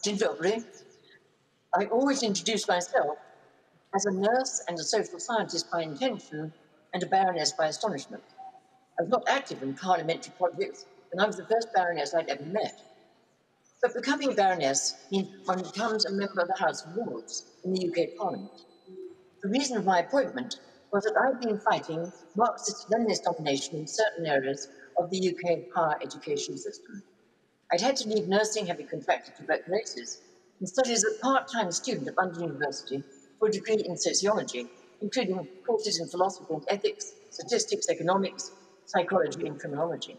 Dzień dobry. I always introduce myself as a nurse and a social scientist by intention and a baroness by astonishment. I was not active in parliamentary politics, and I was the first baroness I'd ever met. But becoming a baroness means one becomes a member of the House of Lords in the UK Parliament. The reason of my appointment was that I'd been fighting Marxist-Leninist domination in certain areas of the UK higher education system. I'd had to leave nursing, having contracted tuberculosis, and studied as a part-time student at London University for a degree in sociology, including courses in philosophy and ethics, statistics, economics, psychology, and criminology.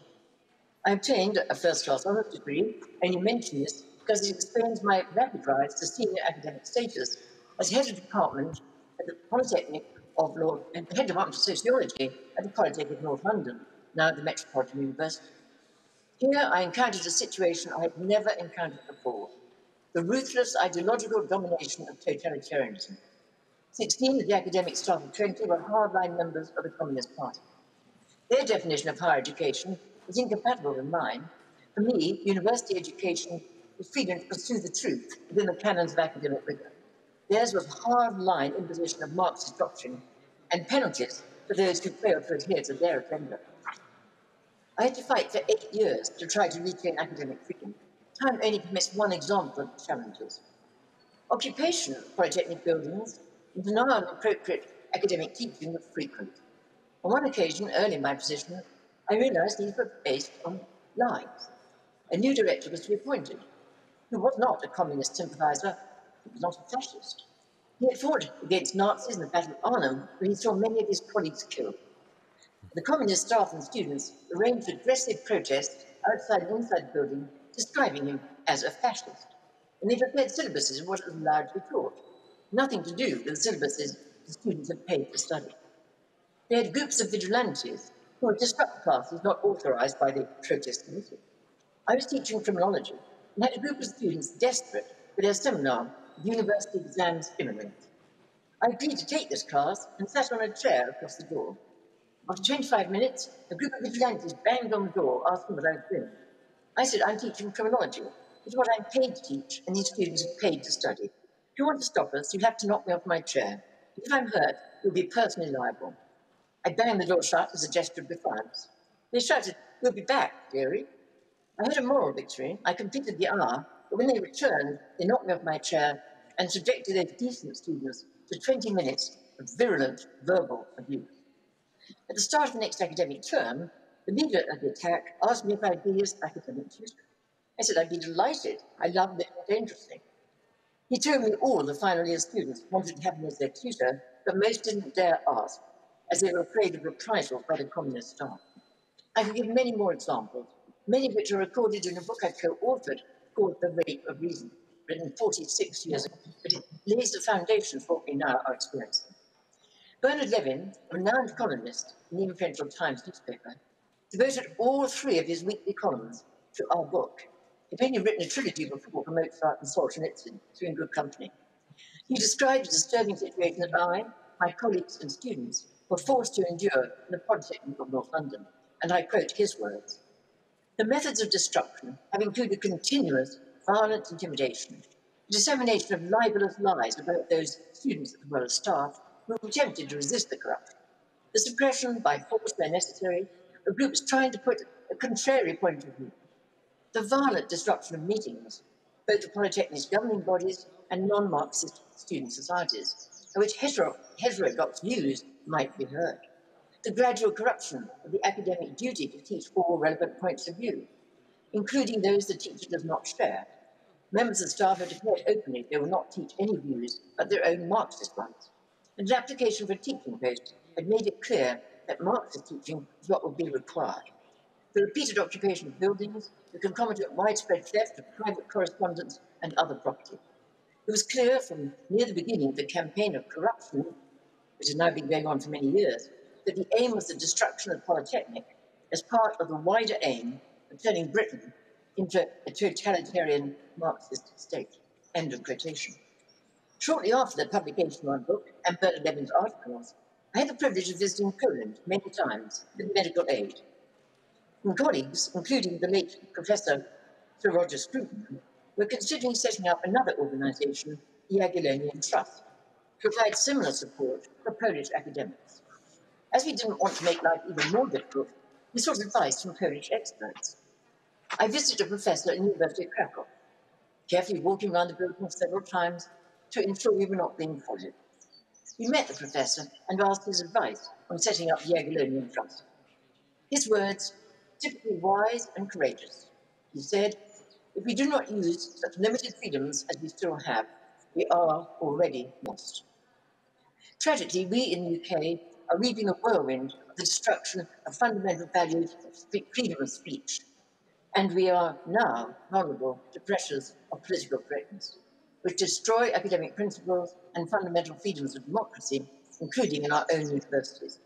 I obtained a first-class honours degree. I only mention this because it explains my rapid rise to senior academic status as head of department at the Polytechnic of Law and head department of sociology at the Polytechnic of North London, now the Metropolitan University. Here I encountered a situation I had never encountered before: the ruthless ideological domination of totalitarianism. 16 of the academic staff of 20 were hardline members of the Communist Party. Their definition of higher education was incompatible with mine. For me, university education was freedom to pursue the truth within the canons of academic rigor. Theirs was hard-line imposition of Marxist doctrine and penalties for those who failed to adhere to their agenda. I had to fight for 8 years to try to regain academic freedom. Time only permits one example of the challenges. Occupation of polytechnic buildings and denial of appropriate academic teaching were frequent. On one occasion, early in my position, I realized these were based on lies. A new director was to be appointed, who was not a communist sympathizer, he was not a fascist. He had fought against Nazis in the Battle of Arnhem, where he saw many of his colleagues killed. The communist staff and students arranged aggressive protests outside and inside the building, describing him as a fascist. And they prepared syllabuses of what was allowed to be taught, nothing to do with the syllabuses the students had paid to study. They had groups of vigilantes who would disrupt classes not authorized by the protest committee. I was teaching criminology and had a group of students desperate for their seminar, University Exams Imminent. I agreed to take this class and sat on a chair across the door. After 25 minutes, a group of vigilantes banged on the door, asking what I was doing. I said, I'm teaching criminology. It's what I'm paid to teach, and these students are paid to study. If you want to stop us, you'll have to knock me off my chair. If I'm hurt, you'll be personally liable. I banged the door shut as a gesture of defiance. They shouted, we'll be back, dearie. I had a moral victory. I completed the hour, but when they returned, they knocked me off my chair and subjected those decent students to 20 minutes of virulent verbal abuse. At the start of the next academic term, the leader of the attack asked me if I'd be his academic tutor. I said I'd be delighted. I love living dangerously. He told me all the final year students wanted to have me as their tutor, but most didn't dare ask, as they were afraid of reprisals by the communist staff. I could give many more examples, many of which are recorded in a book I co-authored called The Rape of Reason, written 46 years ago, but it lays the foundation for what we now are experiencing. Bernard Levin, a renowned columnist in the influential Times newspaper, devoted all 3 of his weekly columns to our book. He'd only written a trilogy before for Mozart and Solzhenitsyn, so in good company. He described the disturbing situation that I, my colleagues and students were forced to endure in the Polytechnic of North London, and I quote his words. The methods of destruction have included continuous, violent intimidation, the dissemination of libelous lies about those students as well as staff who attempted to resist the corruption, the suppression by force where necessary of groups trying to put a contrary point of view, the violent disruption of meetings, both the Polytechnic's governing bodies and non-Marxist student societies, in which heterodox views might be heard, the gradual corruption of the academic duty to teach all relevant points of view, including those the teacher does not share. Members of staff have declared openly they will not teach any views but their own Marxist ones, and an application for a teaching post had made it clear that Marxist teaching is what would be required. The repeated occupation of buildings, the concomitant widespread theft of private correspondence and other property. It was clear from near the beginning of the campaign of corruption, which has now been going on for many years, that the aim was the destruction of Polytechnic as part of the wider aim of turning Britain into a totalitarian Marxist state. End of quotation. Shortly after the publication of my book and Bernard Levin's articles, I had the privilege of visiting Poland many times with medical aid. And colleagues, including the late Professor Sir Roger Scruton, we're considering setting up another organisation, the Jagiellonian Trust, to provide similar support for Polish academics. As we didn't want to make life even more difficult, we sought advice from Polish experts. I visited a professor at the University of Krakow, carefully walking around the building several times to ensure we were not being followed. We met the professor and asked his advice on setting up the Jagiellonian Trust. His words, typically wise and courageous. He said, if we do not use such limited freedoms as we still have, we are already lost. Tragically, we in the UK are reaping a whirlwind of the destruction of fundamental values of freedom of speech, and we are now vulnerable to pressures of political correctness, which destroy academic principles and fundamental freedoms of democracy, including in our own universities.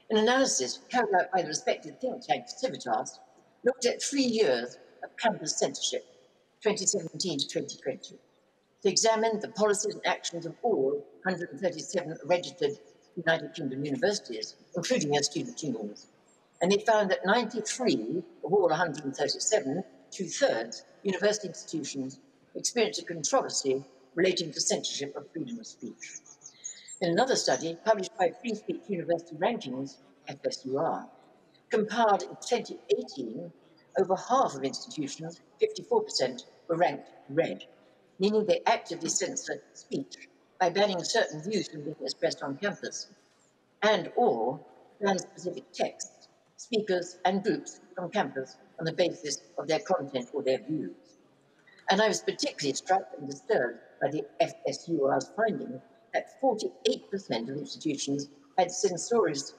An analysis carried out by the respected think tank Civitas looked at 3 years of campus censorship, 2017 to 2020, to examine the policies and actions of all 137 registered United Kingdom universities, including their student unions. And they found that 93 of all 137, 2/3, university institutions experienced a controversy relating to censorship of freedom of speech. In another study published by Free Speech University Rankings, FSUR, compiled in 2018, over half of institutions, 54%, were ranked red, meaning they actively censor speech by banning certain views from being expressed on campus, and or ban specific texts, speakers, and groups from campus on the basis of their content or their views. And I was particularly struck and disturbed by the FSUR's finding that 48% of institutions had censorious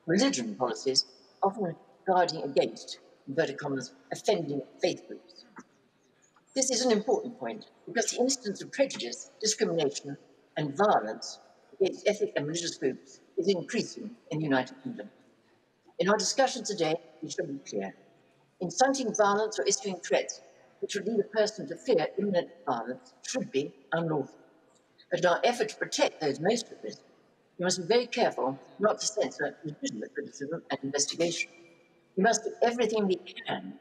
religion policies, often guarding against, inverted commas, offending faith groups. This is an important point because the instance of prejudice, discrimination, and violence against ethnic and religious groups is increasing in the United Kingdom. In our discussion today, we should be clear. Inciting violence or issuing threats which would lead a person to fear imminent violence should be unlawful. But in our effort to protect those most at risk, we must be very careful not to censor legitimate criticism and investigation. We must do everything we can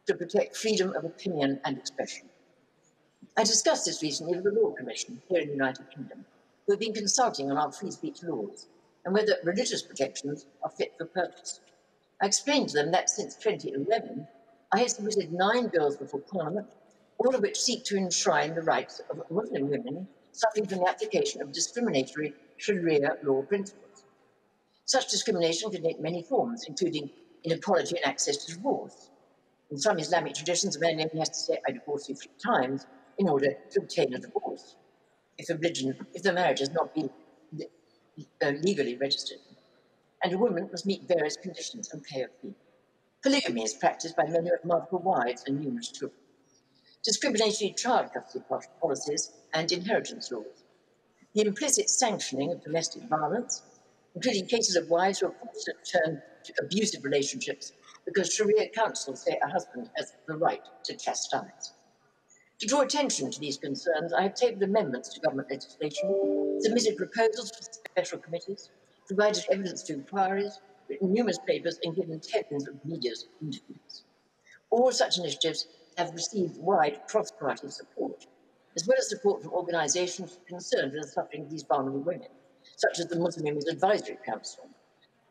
to protect freedom of opinion and expression. I discussed this recently with the Law Commission here in the United Kingdom, who have been consulting on our free speech laws and whether religious protections are fit for purpose. I explained to them that since 2011, I have submitted 9 bills before Parliament, all of which seek to enshrine the rights of Muslim women suffering from the application of discriminatory Sharia law principles. Such discrimination can take many forms, including inequality in access to divorce. In some Islamic traditions, a man only has to say, I divorce you 3 times in order to obtain a divorce, if the marriage has not been legally registered. And a woman must meet various conditions and pay a fee. Polygamy is practiced by men who have multiple wives and numerous children. Discriminatory child custody policies and inheritance laws. The implicit sanctioning of domestic violence, including cases of wives who are forced to turn to abusive relationships because Sharia councils say a husband has the right to chastise. To draw attention to these concerns, I have tabled amendments to government legislation, submitted proposals to special committees, provided evidence to inquiries, written numerous papers, and given tens of media interviews. All such initiatives have received wide cross-party support, as well as support from organisations concerned with the suffering of these vulnerable women, such as the Muslim Women's Advisory Council,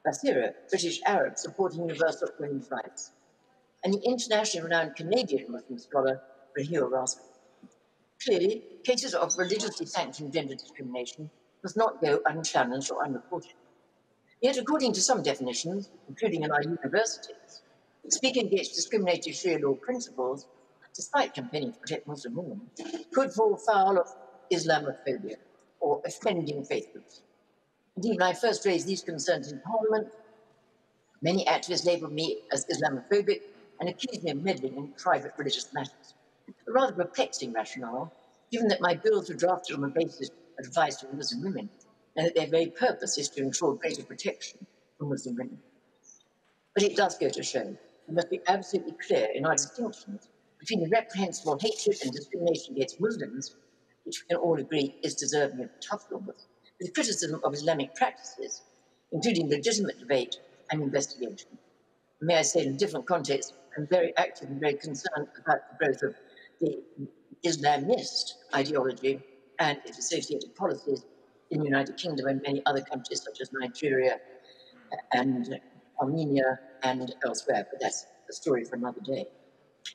Basira, British Arab supporting universal women's rights, and the internationally renowned Canadian Muslim scholar Raheel Rascal. Clearly, cases of religiously sanctioned gender discrimination must not go unchallenged or unreported. Yet, according to some definitions, including in our universities, speaking against discriminatory Sharia law principles, despite campaigning to protect Muslim women, could fall foul of Islamophobia or offending faith groups. Indeed, when I first raised these concerns in Parliament, many activists labelled me as Islamophobic and accused me of meddling in private religious matters. A rather perplexing rationale, given that my bills were drafted on the basis of advice from Muslim women, and that their very purpose is to ensure greater protection for Muslim women. But it does go to show we must be absolutely clear in our distinctions between the reprehensible hatred and discrimination against Muslims, which we can all agree is deserving of tough laws, with criticism of Islamic practices, including legitimate debate and investigation. May I say, in a different context, I'm very active and very concerned about the growth of the Islamist ideology and its associated policies in the United Kingdom and many other countries such as Nigeria and Armenia and elsewhere, but that's a story for another day.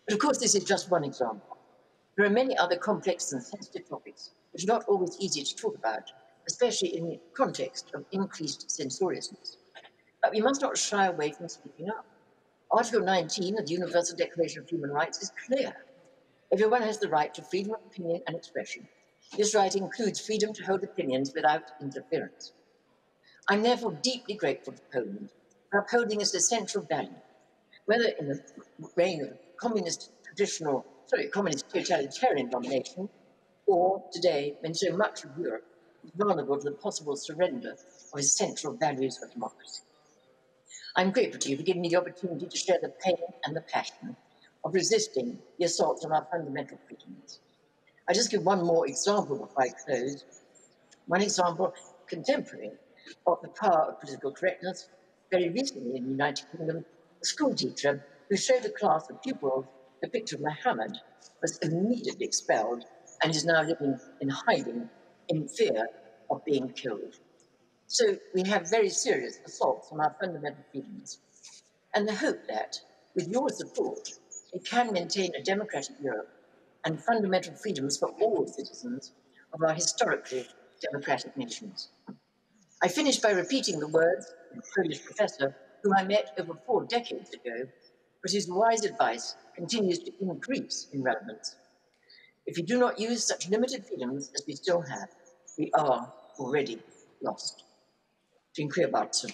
But of course, this is just one example. There are many other complex and sensitive topics which are not always easy to talk about, especially in the context of increased censoriousness. But we must not shy away from speaking up. Article 19 of the Universal Declaration of Human Rights is clear. Everyone has the right to freedom of opinion and expression. This right includes freedom to hold opinions without interference. I'm therefore deeply grateful to Poland for upholding this essential value, whether in the reign of communist totalitarian domination, or today when so much of Europe is vulnerable to the possible surrender of essential values of democracy. I'm grateful to you for giving me the opportunity to share the pain and the passion of resisting the assaults on our fundamental freedoms. I'll just give one more example before I close. One example, contemporary, of the power of political correctness. Very recently in the United Kingdom, a school teacher who showed a class of pupils the picture of Muhammad was immediately expelled and is now living in hiding in fear of being killed. So we have very serious assaults on our fundamental freedoms. And the hope that, with your support, we can maintain a democratic Europe and fundamental freedoms for all citizens of our historically democratic nations. I finish by repeating the words of a Polish professor whom I met over 4 decades ago, but whose wise advice continues to increase in relevance. If we do not use such limited freedoms as we still have, we are already lost. Dziękuję bardzo.